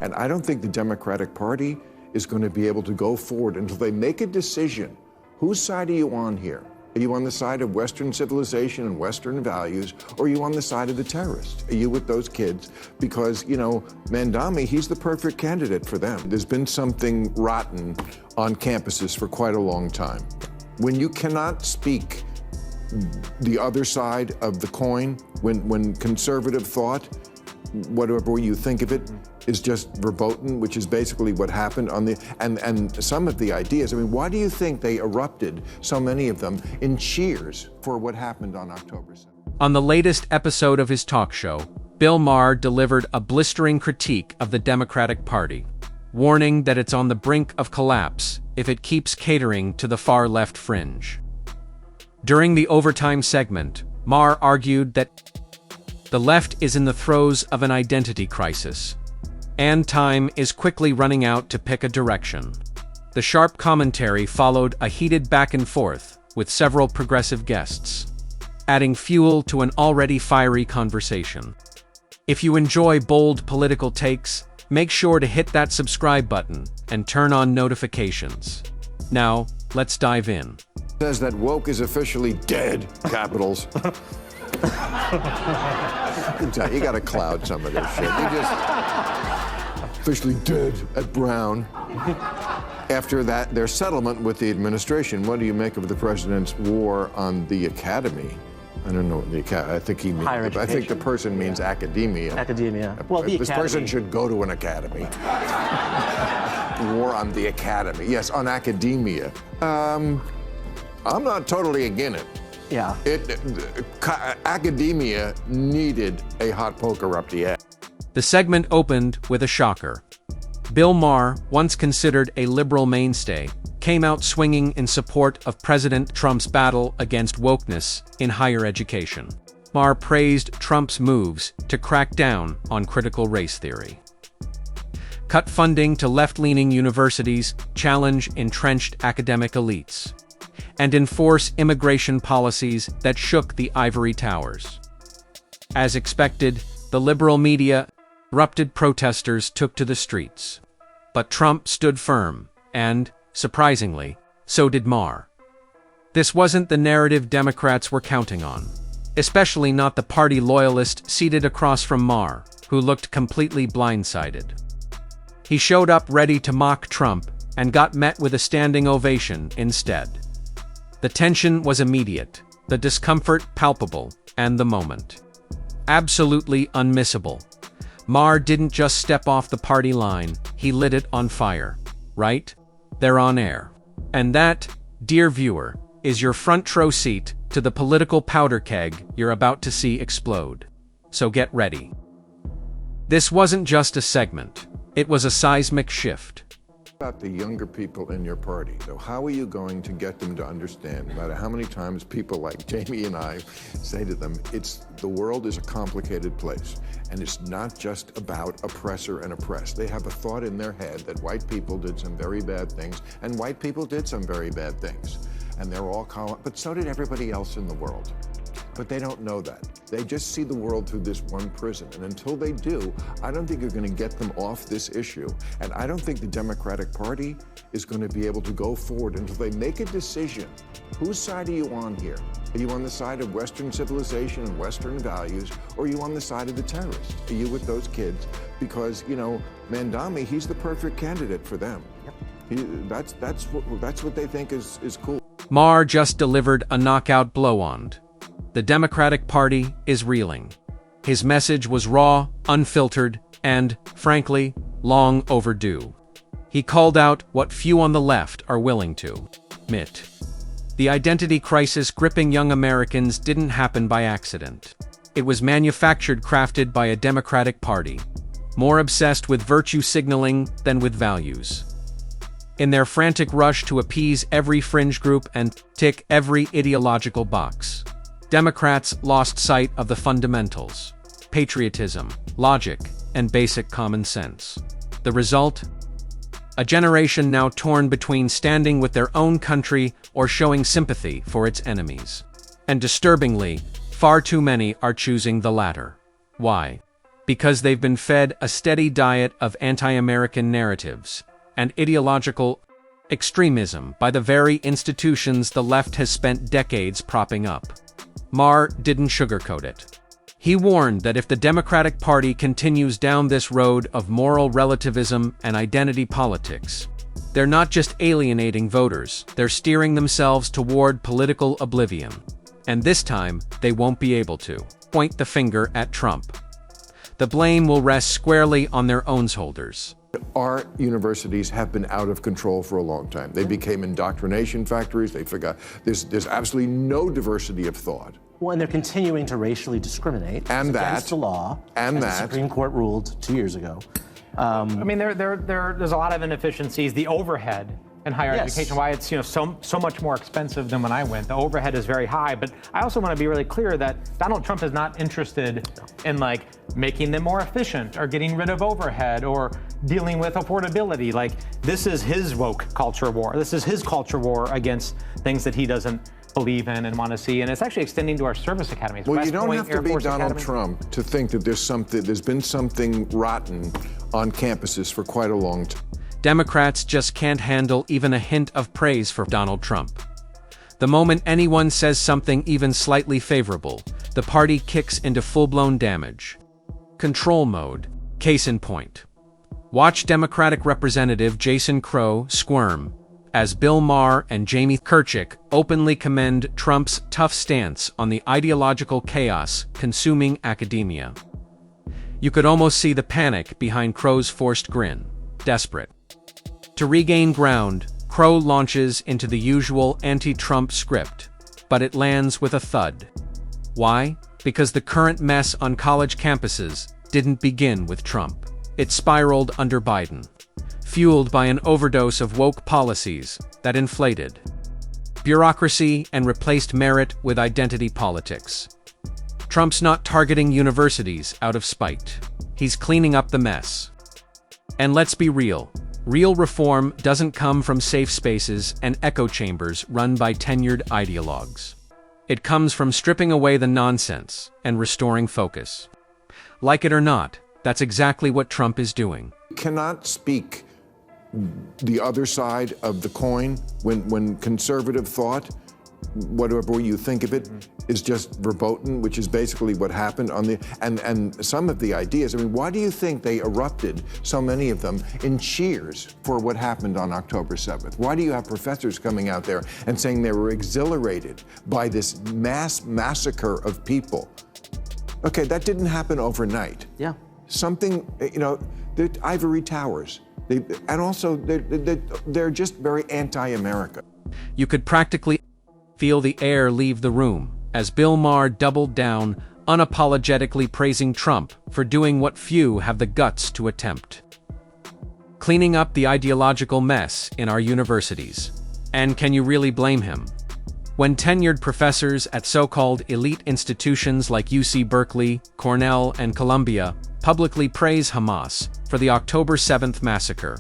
And I don't think the Democratic Party is going to be able to go forward until they make a decision. Whose side are you on here? Are you on the side of Western civilization and Western values, or are you on the side of the terrorists? Are you with those kids? Because, Mandami, he's the perfect candidate for them. There's been something rotten on campuses for quite a long time. When you cannot speak the other side of the coin, when conservative thought, whatever you think of it, is just verboten, which is basically what happened on and some of the ideas. I mean, why do you think they erupted, so many of them, in cheers for what happened on October 7th? On the latest episode of his talk show, Bill Maher delivered a blistering critique of the Democratic Party, warning that it's on the brink of collapse if it keeps catering to the far-left fringe. During the overtime segment, Maher argued that the left is in the throes of an identity crisis, and time is quickly running out to pick a direction. The sharp commentary followed a heated back and forth with several progressive guests, adding fuel to an already fiery conversation. If you enjoy bold political takes, make sure to hit that subscribe button and turn on notifications. Now, let's dive in. Says that woke is officially dead, capitals. You gotta cloud some of this shit. You just officially dead at Brown. After that, their settlement with the administration. What do you make of the president's war on the academy? I don't know what the academy. I think he means. Higher education. I think the person means academia. Academia. Well, the this academy. person should go to an academy. War on the academy. Yes, on academia. I'm not totally against it. Yeah. Academia needed a hot poker up the ass. The segment opened with a shocker. Bill Maher, once considered a liberal mainstay, came out swinging in support of President Trump's battle against wokeness in higher education. Maher praised Trump's moves to crack down on critical race theory, cut funding to left-leaning universities, challenge entrenched academic elites, and enforce immigration policies that shook the ivory towers. As expected, the liberal media erupted. Protesters took to the streets. But Trump stood firm, and, surprisingly, so did Maher. This wasn't the narrative Democrats were counting on, especially not the party loyalist seated across from Maher, who looked completely blindsided. He showed up ready to mock Trump and got met with a standing ovation instead. The tension was immediate, the discomfort palpable, and the moment absolutely unmissable. Maher didn't just step off the party line, he lit it on fire. Right? They're on air. And that, dear viewer, is your front row seat to the political powder keg you're about to see explode. So get ready. This wasn't just a segment, it was a seismic shift. About the younger people in your party. So how are you going to get them to understand, no matter how many times people like Jamie and I say to them, the world is a complicated place, and it's not just about oppressor and oppressed. They have a thought in their head that white people did some very bad things, and white people did some very bad things. And they're all but so did everybody else in the world. But they don't know that. They just see the world through this one prism. And until they do, I don't think you're going to get them off this issue. And I don't think the Democratic Party is going to be able to go forward until they make a decision. Whose side are you on here? Are you on the side of Western civilization and Western values, or are you on the side of the terrorists? Are you with those kids? Because, Mandami, he's the perfect candidate for them. That's what they think is cool. Maher just delivered a knockout blow-on. The Democratic Party is reeling. His message was raw, unfiltered, and, frankly, long overdue. He called out what few on the left are willing to admit. The identity crisis gripping young Americans didn't happen by accident. It was manufactured, crafted by a Democratic Party, more obsessed with virtue signaling than with values. In their frantic rush to appease every fringe group and tick every ideological box, Democrats lost sight of the fundamentals: patriotism, logic, and basic common sense. The result? A generation now torn between standing with their own country or showing sympathy for its enemies. And disturbingly, far too many are choosing the latter. Why? Because they've been fed a steady diet of anti-American narratives and ideological extremism by the very institutions the left has spent decades propping up. Maher didn't sugarcoat it. He warned that if the Democratic Party continues down this road of moral relativism and identity politics, they're not just alienating voters, they're steering themselves toward political oblivion. And this time, they won't be able to point the finger at Trump. The blame will rest squarely on their own shoulders. Our universities have been out of control for a long time. They became indoctrination factories. They forgot there's absolutely no diversity of thought. Well, and they're continuing to racially discriminate. And it's that. Against the law. And as that. The Supreme Court ruled 2 years ago. I mean, there's a lot of inefficiencies. The overhead in higher education, why it's so much more expensive than when I went. The overhead is very high, but I also want to be really clear that Donald Trump is not interested in making them more efficient or getting rid of overhead or dealing with affordability. This is his woke culture war. This is his culture war against things that he doesn't believe in and want to see, and it's actually extending to our service academies. Well, West you don't Point, have to Air be Force Donald Academy. Trump to think that there's been something rotten on campuses for quite a long time. Democrats just can't handle even a hint of praise for Donald Trump. The moment anyone says something even slightly favorable, the party kicks into full-blown damage control mode. Case in point. Watch Democratic Representative Jason Crow squirm as Bill Maher and Jamie Kirchick openly commend Trump's tough stance on the ideological chaos consuming academia. You could almost see the panic behind Crow's forced grin. Desperate to regain ground, Crow launches into the usual anti-Trump script, but it lands with a thud. Why? Because the current mess on college campuses didn't begin with Trump. It spiraled under Biden, fueled by an overdose of woke policies that inflated bureaucracy and replaced merit with identity politics. Trump's not targeting universities out of spite. He's cleaning up the mess. And let's be real. Real reform doesn't come from safe spaces and echo chambers run by tenured ideologues. It comes from stripping away the nonsense and restoring focus. Like it or not, that's exactly what Trump is doing. You cannot speak the other side of the coin when conservative thought, whatever you think of it, is just verboten, which is basically what happened on the, and some of the ideas. I mean, why do you think they erupted, so many of them, in cheers for what happened on October 7th? Why do you have professors coming out there and saying they were exhilarated by this mass massacre of people? Okay, that didn't happen overnight. Yeah. Something, they're ivory towers. And also, they're just very anti-America. You could practically feel the air leave the room as Bill Maher doubled down, unapologetically praising Trump for doing what few have the guts to attempt: cleaning up the ideological mess in our universities. And can you really blame him? When tenured professors at so-called elite institutions like UC Berkeley, Cornell, and Columbia publicly praise Hamas for the October 7th massacre.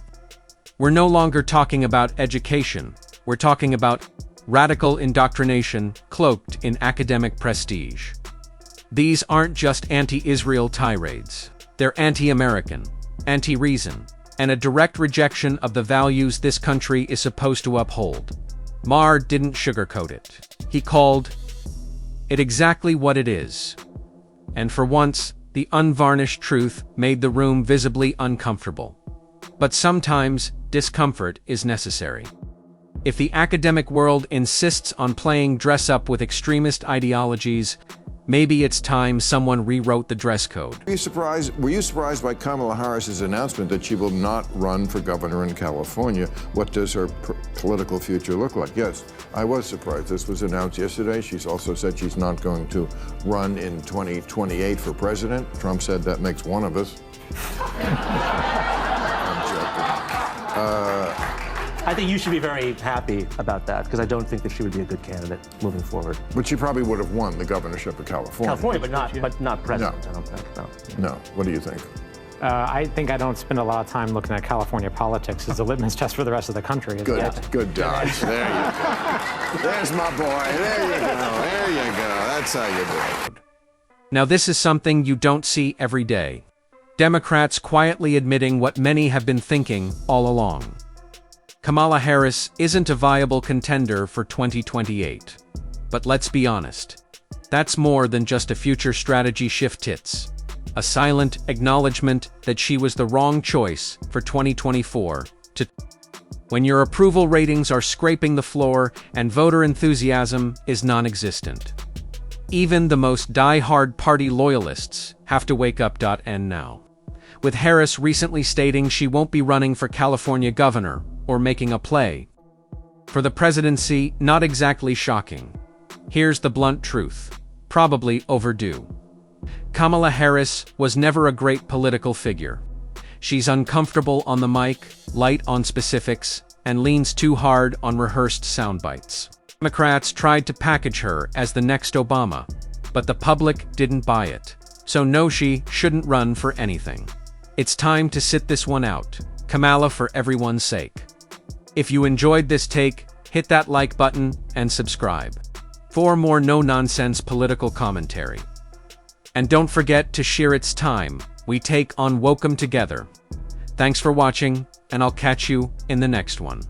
We're no longer talking about education, we're talking about radical indoctrination cloaked in academic prestige. These aren't just anti-Israel tirades. They're anti-American, anti-reason, and a direct rejection of the values this country is supposed to uphold. Maher didn't sugarcoat it. He called it exactly what it is. And for once, the unvarnished truth made the room visibly uncomfortable. But sometimes, discomfort is necessary. If the academic world insists on playing dress-up with extremist ideologies, maybe it's time someone rewrote the dress code. Were you surprised by Kamala Harris's announcement that she will not run for governor in California? What does her political future look like? Yes, I was surprised. This was announced yesterday. She's also said she's not going to run in 2028 for president. Trump said that makes one of us. I'm joking. I think you should be very happy about that, because I don't think that she would be a good candidate moving forward. But she probably would have won the governorship of California. California, but not president, No. I don't think, no. No. What do you think? I think I don't spend a lot of time looking at California politics as a litmus test for the rest of the country. Good dodge. There you go. There's my boy. There you go. There you go. That's how you do it. Now this is something you don't see every day. Democrats quietly admitting what many have been thinking all along. Kamala Harris isn't a viable contender for 2028. But let's be honest. That's more than just a future strategy shift tits. A silent acknowledgement that she was the wrong choice for 2024 when your approval ratings are scraping the floor and voter enthusiasm is non-existent. Even the most die-hard party loyalists have to wake up. And now, with Harris recently stating she won't be running for California governor or making a play for the presidency, not exactly shocking. Here's the blunt truth, probably overdue. Kamala Harris was never a great political figure. She's uncomfortable on the mic, light on specifics, and leans too hard on rehearsed soundbites. Democrats tried to package her as the next Obama, but the public didn't buy it. So no, she shouldn't run for anything. It's time to sit this one out, Kamala, for everyone's sake. If you enjoyed this take, hit that like button and subscribe for more no-nonsense political commentary. And don't forget to share. It's time we take on woke'em together. Thanks for watching, and I'll catch you in the next one.